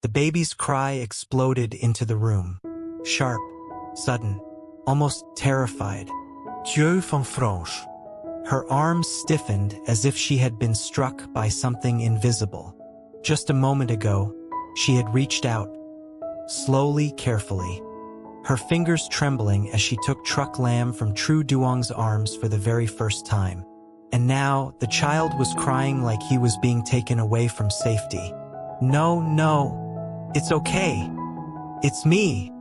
The baby's cry exploded into the room. Sharp, sudden, almost terrified. Tieu van France. Her arms stiffened as if she had been struck by something invisible. Just a moment ago, she had reached out, slowly, carefully, her fingers trembling as she took Truc Lam from Trieu Duong's arms for the very first time. And now, the child was crying like he was being taken away from safety. "No, no, it's okay. It's me,"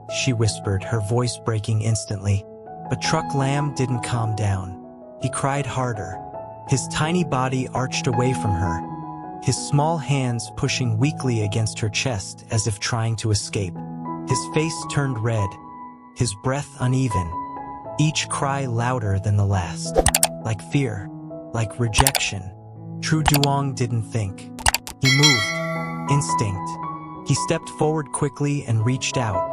she whispered, her voice breaking instantly. But Truc Lam didn't calm down. He cried harder. His tiny body arched away from her, his small hands pushing weakly against her chest as if trying to escape. His face turned red, his breath uneven, each cry louder than the last. Like fear, like rejection. Trieu Duong didn't think. He moved. Instinct. He stepped forward quickly and reached out,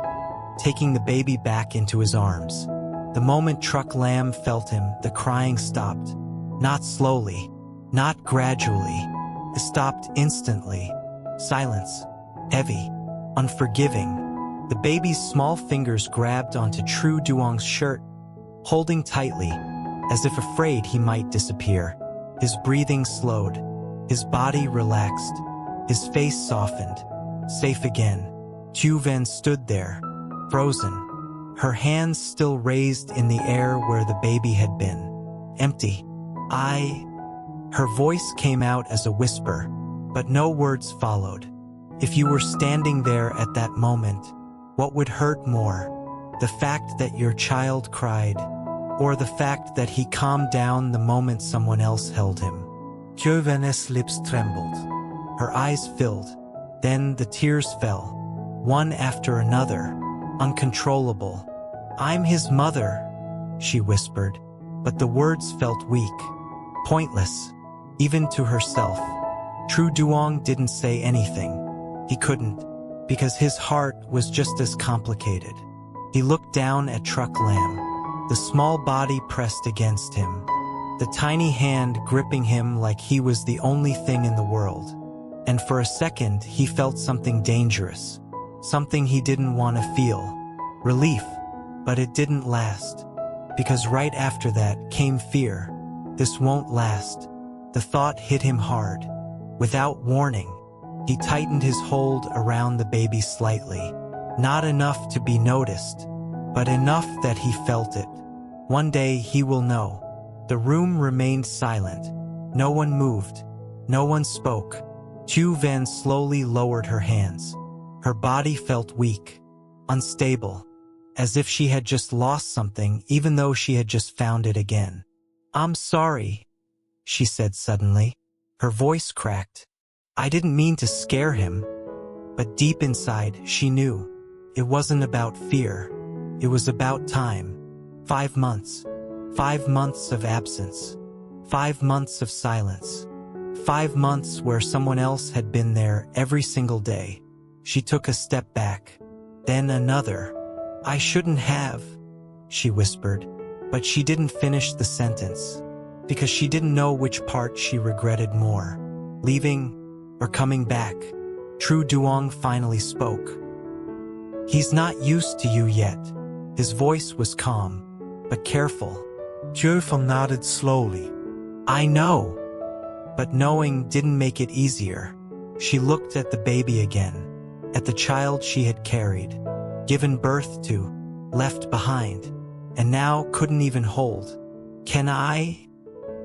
taking the baby back into his arms. The moment Truc Lam felt him, the crying stopped. Not slowly, not gradually. It stopped instantly. Silence. Heavy. Unforgiving. The baby's small fingers grabbed onto Trieu Duong's shirt, holding tightly, as if afraid he might disappear. His breathing slowed. His body relaxed. His face softened. Safe again. Tieu Ven stood there, frozen, her hands still raised in the air where the baby had been. Empty. Her voice came out as a whisper, but no words followed. If you were standing there at that moment, what would hurt more? The fact that your child cried, or the fact that he calmed down the moment someone else held him? Tieu Ven's lips trembled. Her eyes filled. Then the tears fell, one after another, uncontrollable. "I'm his mother," she whispered, but the words felt weak, pointless, even to herself. Trieu Duong didn't say anything. He couldn't, because his heart was just as complicated. He looked down at Truc Lam, the small body pressed against him, the tiny hand gripping him like he was the only thing in the world. And for a second, he felt something dangerous, something he didn't want to feel. Relief, but it didn't last. Because right after that came fear. This won't last. The thought hit him hard. Without warning, he tightened his hold around the baby slightly. Not enough to be noticed, but enough that he felt it. One day he will know. The room remained silent. No one moved. No one spoke. Tieu Ven slowly lowered her hands. Her body felt weak, unstable, as if she had just lost something even though she had just found it again. "I'm sorry," she said suddenly. Her voice cracked. "I didn't mean to scare him." But deep inside, she knew. It wasn't about fear. It was about time. 5 months. 5 months of absence. 5 months of silence. 5 months where someone else had been there every single day. She took a step back. Then another. "I shouldn't have," she whispered. But she didn't finish the sentence, because she didn't know which part she regretted more. Leaving or coming back. Trieu Duong finally spoke. "He's not used to you yet." His voice was calm, but careful. Tieu Ven nodded slowly. "I know." But knowing didn't make it easier. She looked at the baby again, at the child she had carried, given birth to, left behind, and now couldn't even hold. "Can I?"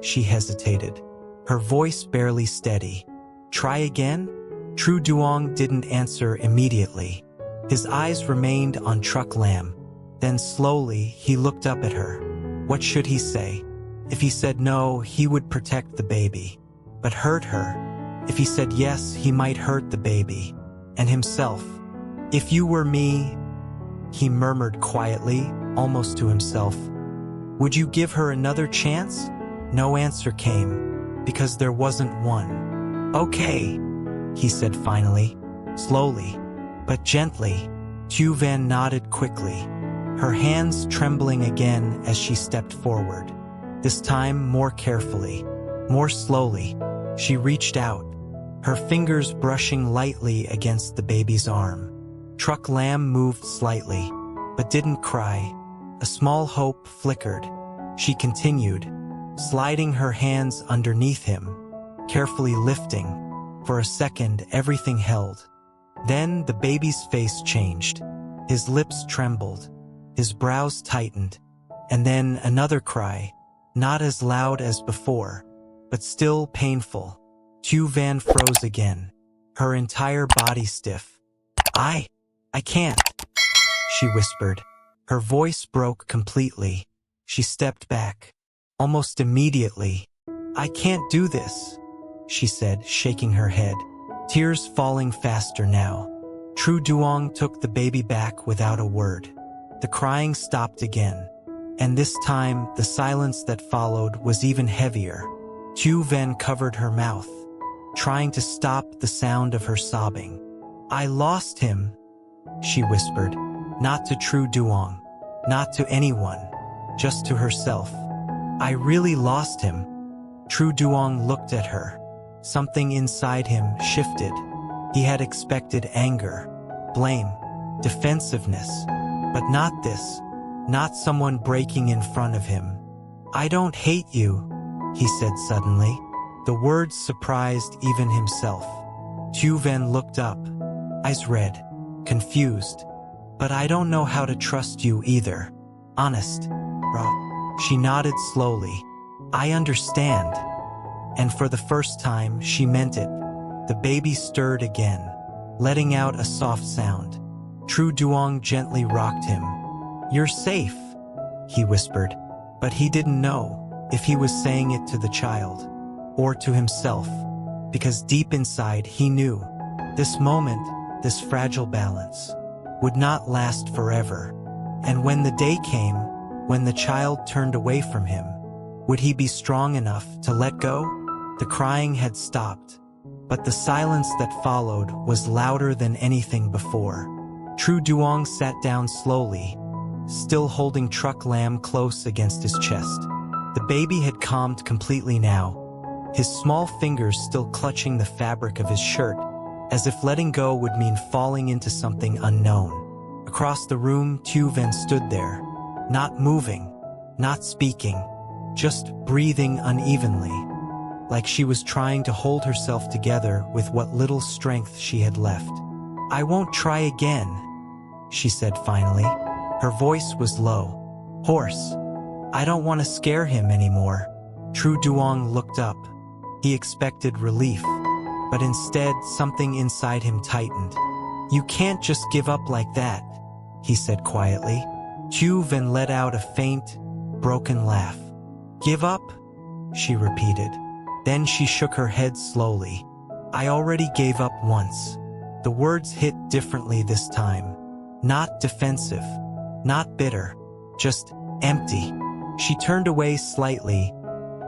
She hesitated, her voice barely steady. "Try again?" Trieu Duong didn't answer immediately. His eyes remained on Truc Lam. Then slowly he looked up at her. What should he say? If he said no, he would protect the baby. But hurt her. If he said yes, he might hurt the baby. And himself. "If you were me," he murmured quietly, almost to himself, "would you give her another chance?" No answer came, because there wasn't one. "Okay," he said finally, slowly, but gently. Tieu Ven nodded quickly, her hands trembling again as she stepped forward. This time more carefully, more slowly. She reached out, her fingers brushing lightly against the baby's arm. Truck Lamb moved slightly, but didn't cry. A small hope flickered. She continued, sliding her hands underneath him, carefully lifting. For a second, everything held. Then the baby's face changed. His lips trembled, his brows tightened, and then another cry, not as loud as before, but still painful. Tieu Van froze again, her entire body stiff. I can't, she whispered. Her voice broke completely. She stepped back. Almost immediately. I can't do this, she said, shaking her head, tears falling faster now. Trieu Duong took the baby back without a word. The crying stopped again, and this time the silence that followed was even heavier. Tieu Van covered her mouth, trying to stop the sound of her sobbing. I lost him, she whispered, not to Trieu Duong, not to anyone, just to herself. I really lost him. Trieu Duong looked at her. Something inside him shifted. He had expected anger, blame, defensiveness, but not this, not someone breaking in front of him. I don't hate you, he said suddenly. The words surprised even himself. Tieu Van looked up, eyes red, confused. But I don't know how to trust you either. Honest, bro. She nodded slowly. I understand. And for the first time, she meant it. The baby stirred again, letting out a soft sound. Trieu Duong gently rocked him. You're safe, he whispered, but he didn't know if he was saying it to the child or to himself, because deep inside he knew this moment, this fragile balance, would not last forever. And when the day came, when the child turned away from him, would he be strong enough to let go? The crying had stopped, but the silence that followed was louder than anything before. Trieu Duong sat down slowly, still holding Truck Lamb close against his chest. The baby had calmed completely now, his small fingers still clutching the fabric of his shirt, as if letting go would mean falling into something unknown. Across the room, Tieu Van stood there, not moving, not speaking, just breathing unevenly, like she was trying to hold herself together with what little strength she had left. I won't try again, she said finally. Her voice was low, hoarse. I don't want to scare him anymore. Trieu Duong looked up. He expected relief, but instead something inside him tightened. You can't just give up like that, he said quietly. Tieu Van let out a faint, broken laugh. Give up? She repeated. Then she shook her head slowly. I already gave up once. The words hit differently this time. Not defensive, not bitter, just empty. She turned away slightly,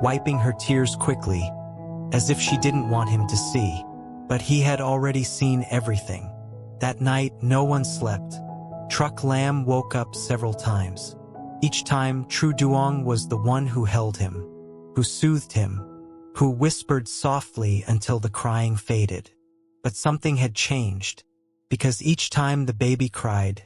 wiping her tears quickly, as if she didn't want him to see. But he had already seen everything. That night, no one slept. Truck Lamb woke up several times. Each time, Trieu Duong was the one who held him, who soothed him, who whispered softly until the crying faded. But something had changed, because each time the baby cried,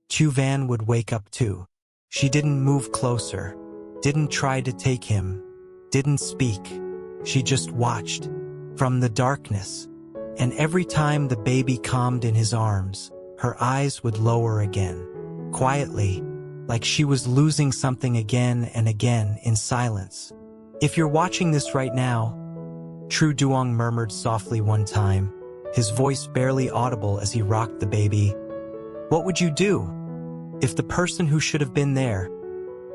Tieu Van would wake up too. She didn't move closer, didn't try to take him, didn't speak. She just watched, from the darkness. And every time the baby calmed in his arms, her eyes would lower again, quietly, like she was losing something again and again in silence. If you're watching this right now, Trieu Duong murmured softly one time, his voice barely audible as he rocked the baby. What would you do if the person who should have been there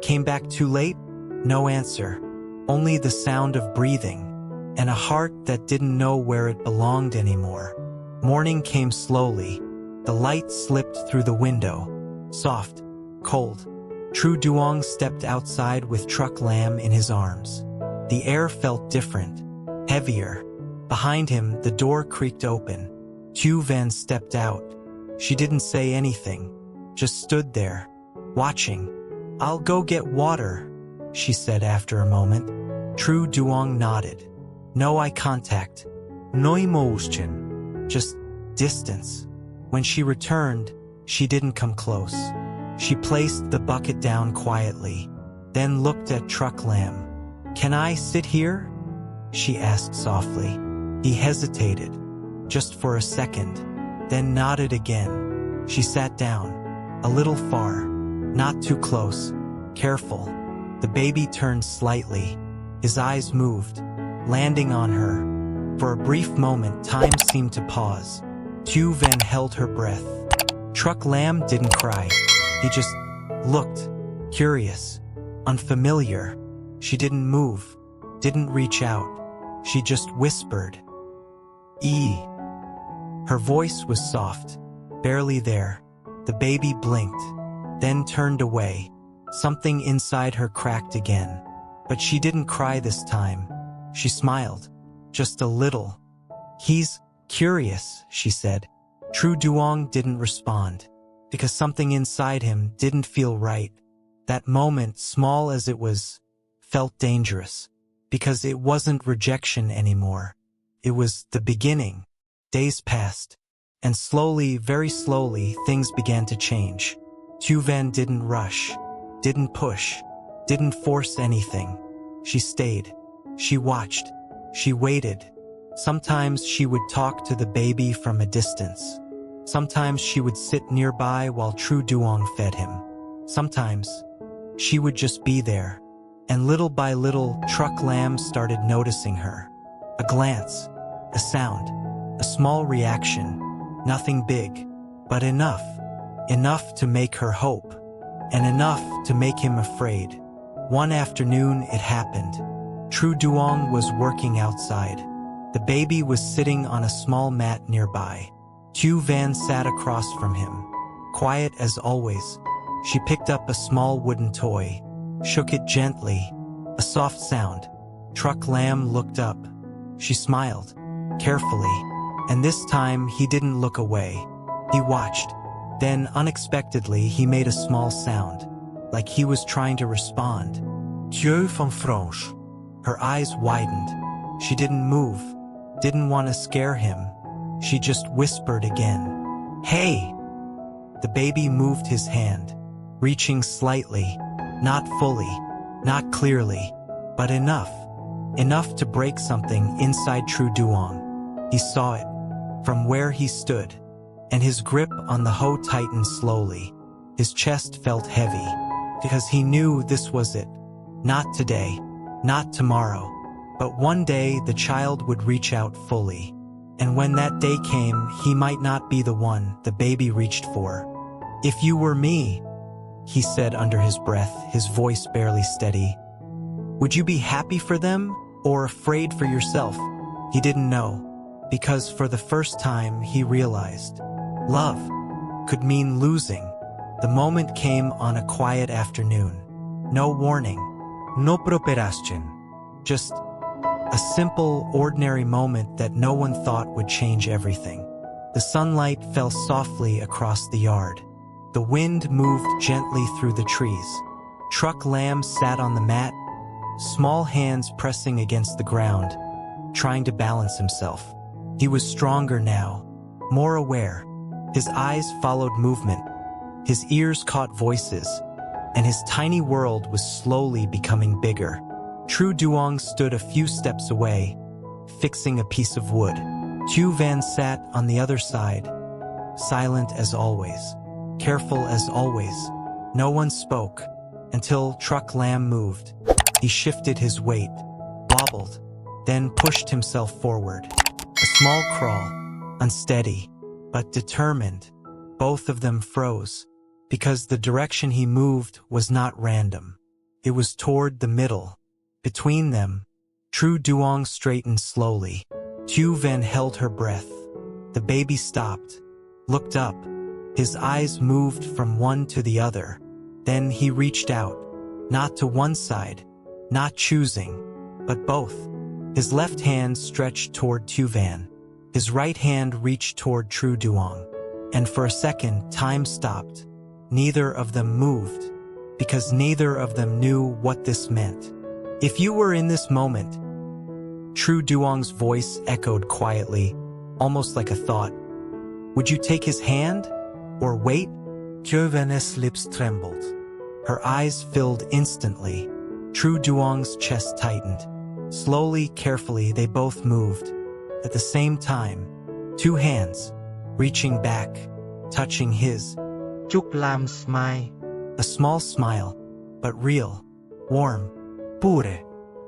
came back too late? No answer, only the sound of breathing and a heart that didn't know where it belonged anymore. Morning came slowly. The light slipped through the window, soft, cold. Trieu Duong stepped outside with Truck Lamb in his arms. The air felt different, heavier. Behind him, the door creaked open. Tieu Van stepped out. She didn't say anything, just stood there, watching. I'll go get water, she said after a moment. Trieu Duong nodded. No eye contact, Noi moushin. Just distance. When she returned, she didn't come close. She placed the bucket down quietly, then looked at Truck Lamb. "Can I sit here?" she asked softly. He hesitated, just for a second, then nodded again. She sat down, a little far, not too close, careful. The baby turned slightly. His eyes moved, landing on her. For a brief moment, time seemed to pause. Tieu Van held her breath. Truck Lamb didn't cry. He just looked, curious, unfamiliar. She didn't move, didn't reach out. She just whispered, "E." Her voice was soft, barely there. The baby blinked, then turned away. Something inside her cracked again. But she didn't cry this time. She smiled, just a little. "He's curious," she said. Trieu Duong didn't respond, because something inside him didn't feel right. That moment, small as it was, felt dangerous, because it wasn't rejection anymore. It was the beginning. Days passed, and slowly, very slowly, things began to change. Tieu Van didn't rush, didn't push, didn't force anything. She stayed. She watched. She waited. Sometimes she would talk to the baby from a distance. Sometimes she would sit nearby while Trieu Duong fed him. Sometimes she would just be there. And little by little, Truck Lamb started noticing her. A glance, a sound, a small reaction. Nothing big, but enough. Enough to make her hope, and enough to make him afraid. One afternoon it happened. Trieu Duong was working outside. The baby was sitting on a small mat nearby. Tieu Van sat across from him. Quiet as always, she picked up a small wooden toy, shook it gently, a soft sound. Truck Lamb looked up. She smiled, carefully, and this time he didn't look away. He watched. Then, unexpectedly, he made a small sound, like he was trying to respond. Tieu van Franche. Her eyes widened. She didn't move, didn't want to scare him. She just whispered again, "Hey!" The baby moved his hand, reaching slightly, not fully, not clearly, but enough. Enough to break something inside Trieu Duong. He saw it, from where he stood, and his grip on the hoe tightened slowly. His chest felt heavy, because he knew this was it. Not today, not tomorrow, but one day the child would reach out fully. And when that day came, he might not be the one the baby reached for. "If you were me," he said under his breath, his voice barely steady, "would you be happy for them or afraid for yourself?" He didn't know, because for the first time he realized love could mean losing. The moment came on a quiet afternoon. No warning, No properastion. just a simple, ordinary moment that no one thought would change everything. The sunlight fell softly across the yard. The wind moved gently through the trees. Truck Lamb sat on the mat, small hands pressing against the ground, trying to balance himself. He was stronger now, more aware. His eyes followed movement. His ears caught voices, and his tiny world was slowly becoming bigger. Trieu Duong stood a few steps away, fixing a piece of wood. Tieu Van sat on the other side, silent as always, careful as always. No one spoke, until Truck Lamb moved. He shifted his weight, wobbled, then pushed himself forward. A small crawl, unsteady, but determined. Both of them froze, because the direction he moved was not random. It was toward the middle. Between them, Trieu Duong straightened slowly. Tieu Van held her breath. The baby stopped, looked up. His eyes moved from one to the other. Then he reached out, not to one side, not choosing, but both. His left hand stretched toward Tieu Van. His right hand reached toward Trieu Duong. And for a second, time stopped. Neither of them moved, because neither of them knew what this meant. "If you were in this moment," Trieu Duong's voice echoed quietly, almost like a thought. Would you take his hand? Or wait? Tieu Ven's lips trembled. Her eyes filled instantly. Trieu Duong's chest tightened. Slowly, carefully, they both moved. At the same time, two hands, reaching back, touching his. Chúc làm smile. A small smile, but real, warm, Pure.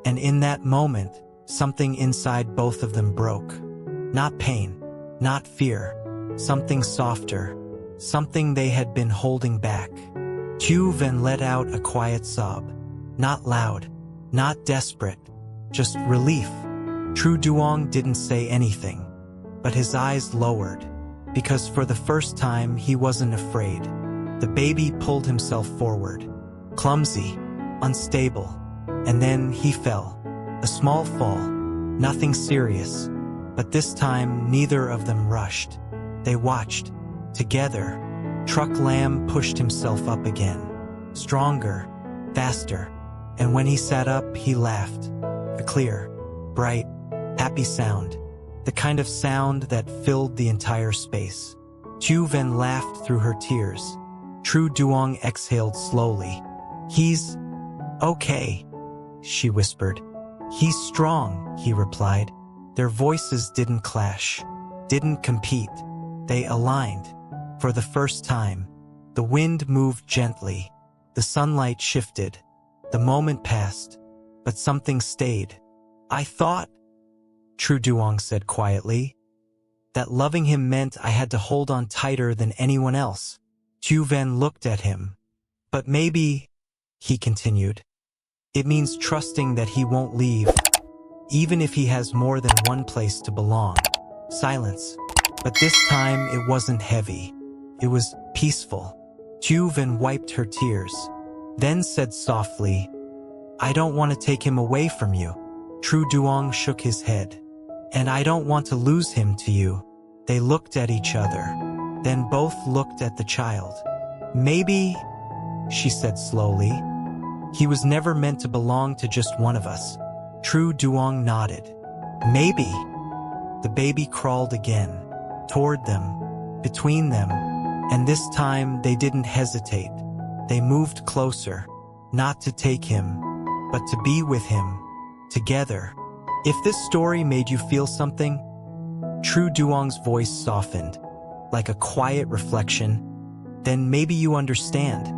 and in that moment, something inside both of them broke. Not pain, not fear, something softer, something they had been holding back. Tieu Ven let out a quiet sob. Not loud, not desperate, just relief. Trieu Duong didn't say anything, but his eyes lowered, because for the first time he wasn't afraid. The baby pulled himself forward, clumsy, unstable, and then he fell. A small fall, nothing serious, but this time neither of them rushed. They watched, together. Truck Lamb pushed himself up again, stronger, faster, and when he sat up, he laughed. A clear, bright, happy sound, the kind of sound that filled the entire space. Tieu Ven laughed through her tears. Trieu Duong exhaled slowly. He's okay, she whispered. He's strong, he replied. Their voices didn't clash, didn't compete. They aligned. For the first time, the wind moved gently. The sunlight shifted. The moment passed, but something stayed. I thought, Trieu Duong said quietly, that loving him meant I had to hold on tighter than anyone else. Tieu Ven looked at him. But maybe, he continued, it means trusting that he won't leave, even if he has more than one place to belong. Silence. But this time it wasn't heavy. It was peaceful. Tieu Ven wiped her tears, then said softly, I don't want to take him away from you. Trieu Duong shook his head. And I don't want to lose him to you. They looked at each other, then both looked at the child. Maybe, she said slowly, he was never meant to belong to just one of us. Trieu Duong nodded. Maybe. The baby crawled again, toward them, between them, and this time they didn't hesitate. They moved closer, not to take him, but to be with him, together. If this story made you feel something, Trieu Duong's voice softened, like a quiet reflection, then maybe you understand.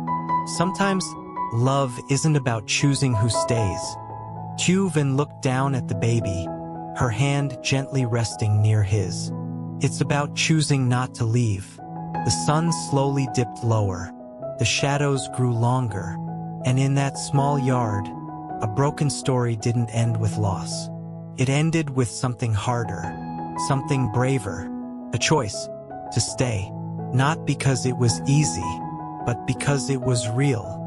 Sometimes love isn't about choosing who stays. Tieu Ven looked down at the baby, her hand gently resting near his. It's about choosing not to leave. The sun slowly dipped lower. The shadows grew longer. And in that small yard, a broken story didn't end with loss. It ended with something harder, something braver, a choice to stay. Not because it was easy, but because it was real.